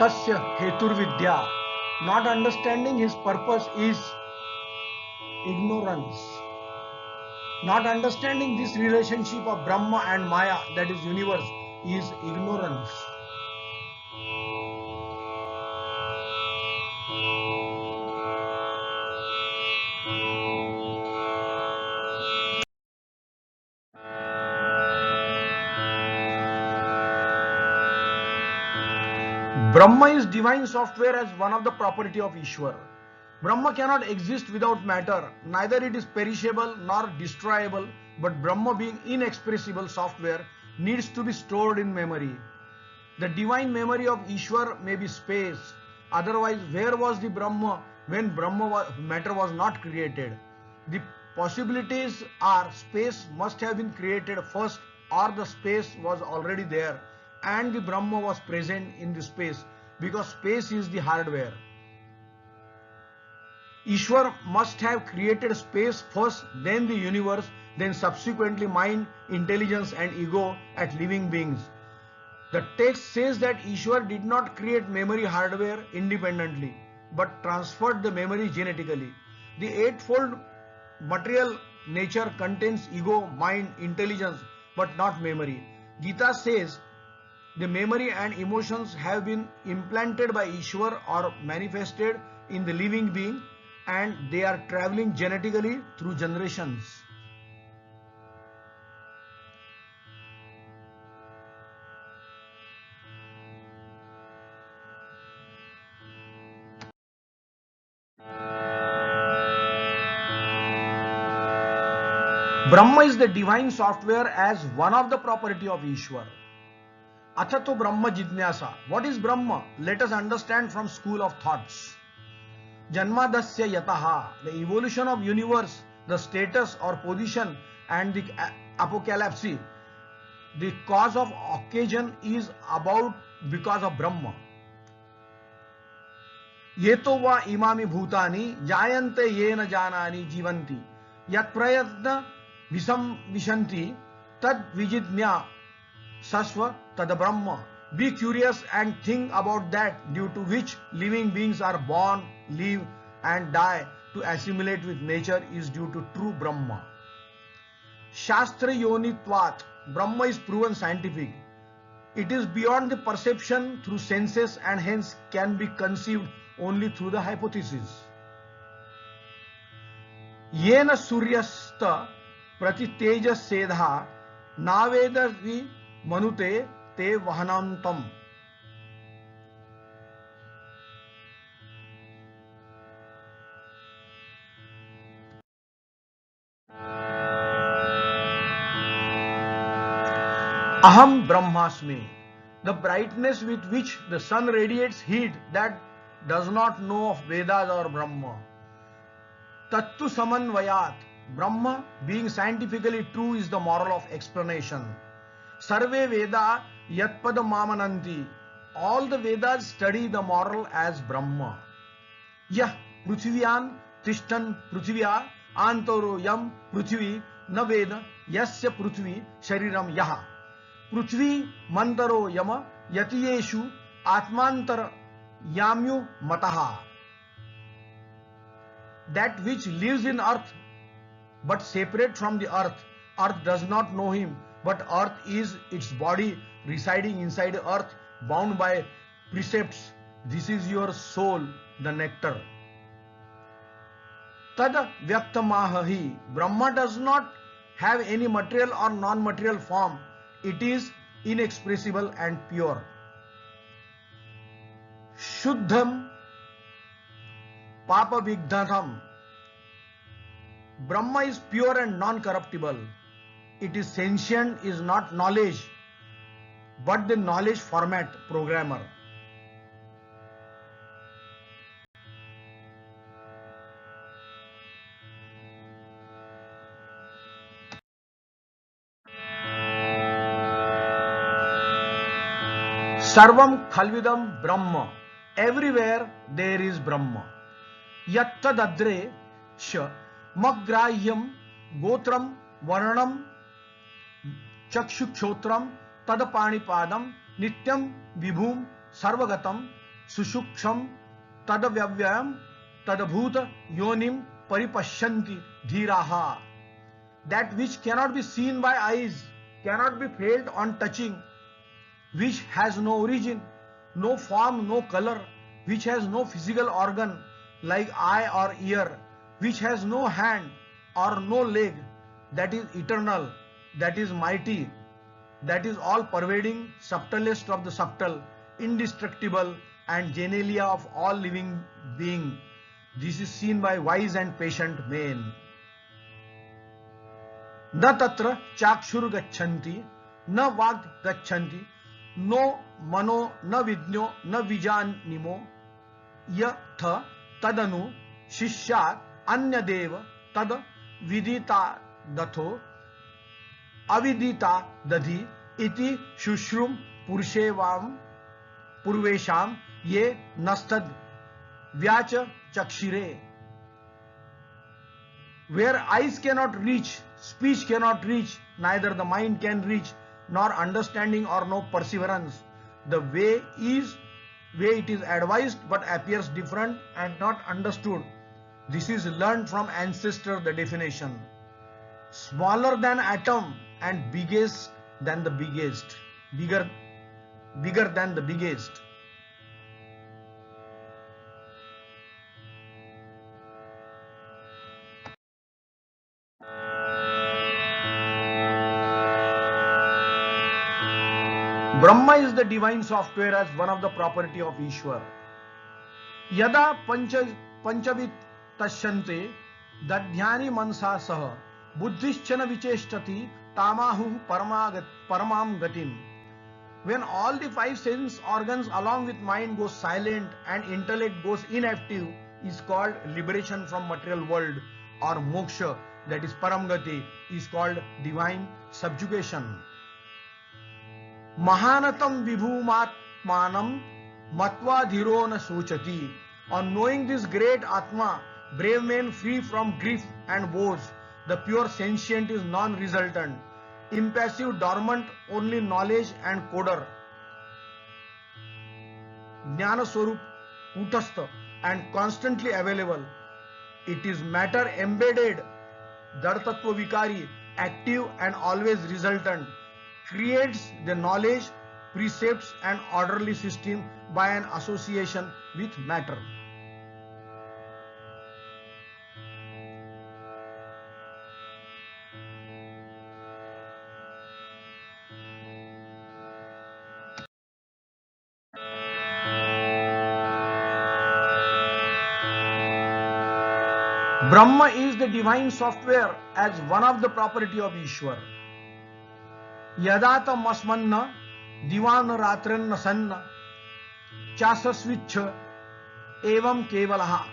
tasya heturvidya. Not understanding his purpose is ignorance. Not understanding this relationship of Brahma and Maya, that is universe, is ignorance. Brahma is divine software as one of the property of Ishwar. Brahma cannot exist without matter, neither it is perishable nor destroyable, but Brahma being inexpressible software needs to be stored in memory. The divine memory of Ishwar may be space, otherwise where was the Brahma when matter was not created? The possibilities are space must have been created first, or the space was already there and the Brahma was present in the space, because space is the hardware. Ishwar must have created space first, then the universe, then subsequently mind, intelligence and ego at living beings. The text says that Ishwar did not create memory hardware independently, but transferred the memory genetically. The eightfold material nature contains ego, mind, intelligence, but not memory. Gita says the memory and emotions have been implanted by Ishwar or manifested in the living being, and they are traveling genetically through generations. Brahma is the divine software as one of the property of Ishwar. Athato Brahma Jidnyasa. What is Brahma? Let us understand from school of thoughts. Janmadasya yataha. The evolution of universe, the status or position and the apocalypse. The cause of occasion is about because of Brahma. Yeto va imami bhutani jayante yena janani jivanti. Yat prayatna visam vishanti tad vijidnya sasva tad Brahma. Be curious and think about that due to which living beings are born, live and die to assimilate with nature is due to true Brahma. Shastra yonitvat. Brahma is proven scientific. It is beyond the perception through senses and hence can be conceived only through the hypothesis. Yena suryasta prati tejas sedha navedasi manute te vahanantam. Aham Brahmasmi. The brightness with which the sun radiates heat that does not know of Vedas or Brahma. Tattu Samanvayat. Brahma, being scientifically true, is the moral of explanation. Sarve Veda Yatpada Mamananti. All the Vedas study the moral as Brahma. Yah Prithivyan Tishtan Prithivya Antaro Yam Prithvi Na Veda Yasya Prithvi Shariram Yaha. Prithvi Mantaro Yama Yatiyeshu Atmantar Yamyu Mataha. That which lives in earth but separate from the earth. Earth does not know him, but earth is its body residing inside earth, bound by precepts. This is your soul, the nectar. Tad Vyaktamahahi. Brahma does not have any material or non-material form. It is inexpressible and pure. Shuddham Papa Vigdhatam. Brahma is pure and non-corruptible. It is sentient, is not knowledge, but the knowledge format programmer. Sarvam Khalvidam Brahma. Everywhere there is Brahma. Yattadadre Sha Magrahyam Gotram Varnam Chakshukshotram Tadapani Padam Nityam Vibhum Sarvagatam सुषुक्षम तदव्यव्ययम तदभूत योनिम paripashyanti dhiraha. That which cannot be seen by eyes, cannot be felt on touching, which has no origin, no form, no color, which has no physical organ like eye or ear, which has no hand or no leg, that is eternal, that is mighty, that is all pervading, subtlest of the subtle, indestructible and genelia of all living being. This is seen by wise and patient men. न तत्र चाक्षुर गच्छन्ति न वाग् गच्छन्ति no मनो न विज्ञो न विजानिमो यथ तदनु शिष्यात् अन्यदेव तद विदिता दथो अविदिता दधि इति शुश्रुम पुरुषेवाम पूर्वेशाम ये नस्तद व्याच चक्षिरे. Where eyes cannot reach, speech cannot reach, neither the mind can reach, nor understanding or no perseverance. The way it is advised but appears different and not understood. This is learned from ancestor, the definition. Smaller than atom and biggest than the biggest. Bigger than the biggest. Brahma is the divine software as one of the property of Ishwar. Yada panchavit tashyante dadhyani mansa saha buddhischana vicheshtati tamahu paramam gatim. When all the five sense organs along with mind goes silent and intellect goes inactive, is called liberation from material world, or moksha, that is paramgati, is called divine subjugation. Mahanatam vibhumatmanam matva dhiro na sochati. On knowing this great Atma, brave men free from grief and woes, the pure sentient is non-resultant, impassive, dormant, only knowledge and coder. Jnana Swarup, Kutastha, and constantly available. It is matter embedded, Dartattva Vikari, active and always resultant. Creates the knowledge, precepts and orderly system by an association with matter. Brahma is the divine software as one of the property of Ishwar. Yadatam asmanna divan ratranna sanna chasasvichha evam kevalaha.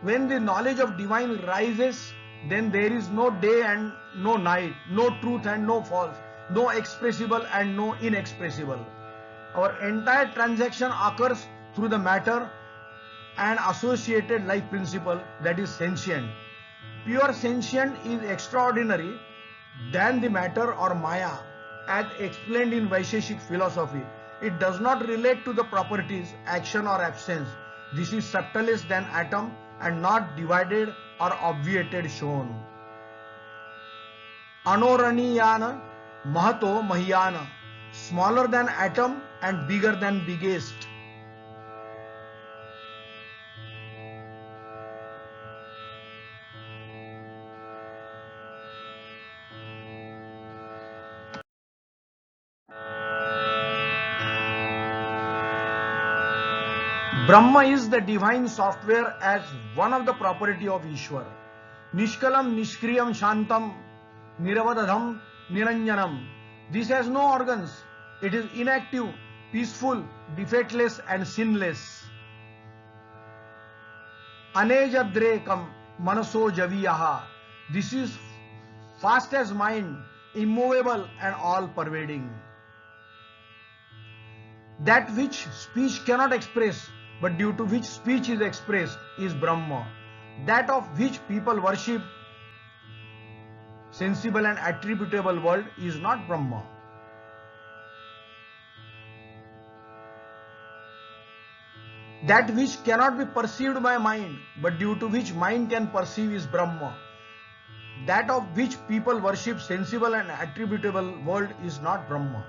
When the knowledge of divine rises, then there is no day and no night, no truth and no false, no expressible and no inexpressible. Our entire transaction occurs through the matter and associated life principle, that is sentient. Pure sentient is extraordinary than the matter or maya, as explained in Vaisheshik philosophy. It does not relate to the properties, action or absence. This is subtlest than atom and not divided or obviated shown. Anoraniyana mahato mahiyana, smaller than atom and bigger than biggest. Brahma is the divine software as one of the property of Ishwar. Nishkalam, Nishkriyam, Shantam, Niravadadham, Niranjanam. This has no organs. It is inactive, peaceful, defectless and sinless. Anejadrekam, Manaso Javiyaha. This is fast as mind, immovable and all pervading. That which speech cannot express, but due to which speech is expressed, is Brahma. That of which people worship, sensible and attributable world, is not Brahma. That which cannot be perceived by mind, but due to which mind can perceive is Brahma. That of which people worship sensible and attributable world is not Brahma.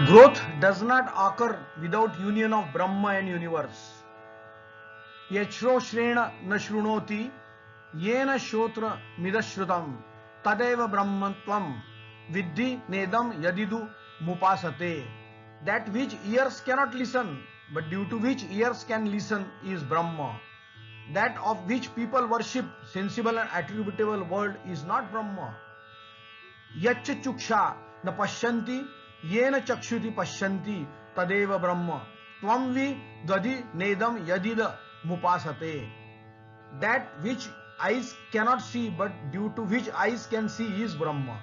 Growth does not occur without union of Brahma and universe. यश्रोश्रेण न शृणोति येन श्रोत्र मिदश्रुतम तदेव ब्रह्मत्वम विद्धि नेदम यदिदु मुपासते. That which ears cannot listen, but due to which ears can listen is Brahma. That of which people worship sensible and attributable world is not Brahma. यच्च चुक्षा न पश्यन्ति येन चक्षुति पश्यन्ति तदेव ब्रह्म त्वं वि दधि नेदम यदिद mupasate. That which eyes cannot see, but due to which eyes can see is Brahma.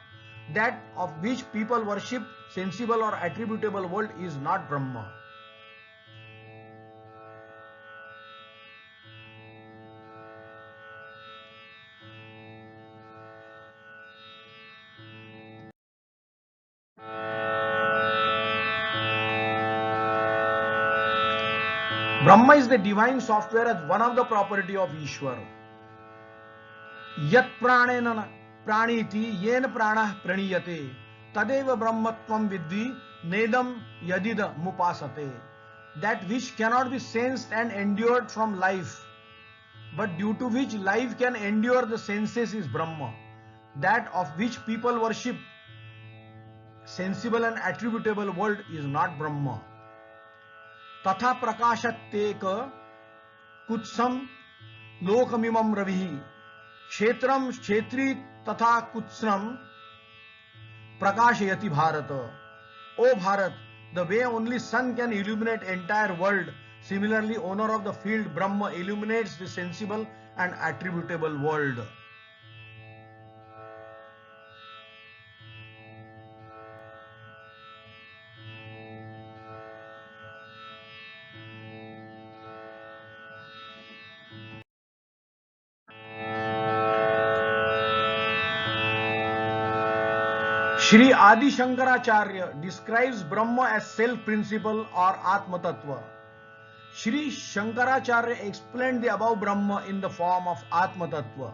That of which people worship sensible or attributable world is not Brahma. Brahma is the divine software as one of the property of Ishwar. Yat pranena praniti yen pranah praniyate tadeva brahmatvam vidhi nedam yadida mupasate. That which cannot be sensed and endured from life, but due to which life can endure the senses is Brahma. That of which people worship sensible and attributable world is not Brahma. तथा प्रकाशत्येक कुत्सम लोकमिमं रविः क्षेत्रम क्षेत्री तथा कुत्सम प्रकाशयति Bharat. O Bharat, the way only sun can illuminate entire world, similarly owner of the field Brahma illuminates the sensible and attributable world. Shri Adi Shankaracharya describes Brahma as self-principle or Atma Tattva. Shri Shankaracharya explained the above Brahma in the form of Atma Tattva.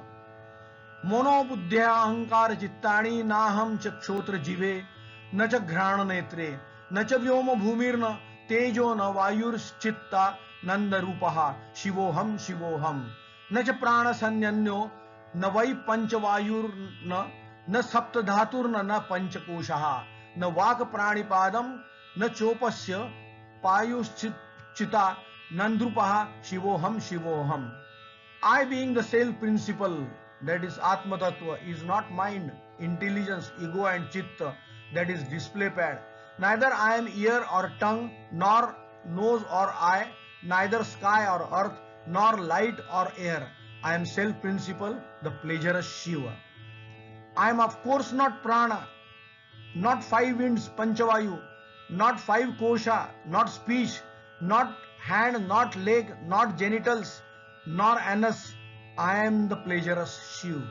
Mono buddhya ahankara chittani naham chakshotra jive na cha ghrana netre na cha vyoma bhumirna tejo na vayur chitta nanda rupaha shivoham shivoham na cha prana sanyanyo na vai panchavayur न सप्त धातुर्न न पंचकोशः न वाक प्राणिपादम न चोपस्य पायुश्चिता नंद्रुपः शिवोहम शिवोहम. I being the self principle, that is Atma Tattva, is not mind, intelligence, ego and chitta, that is display pad. Neither I am ear or tongue, nor nose or eye, neither sky or earth, nor light or air. I am self principle, the pleasurous Shiva. I am of course not prana, not five winds, panchavayu, not five kosha, not speech, not hand, not leg, not genitals, nor anus. I am the pleasurous Shiva.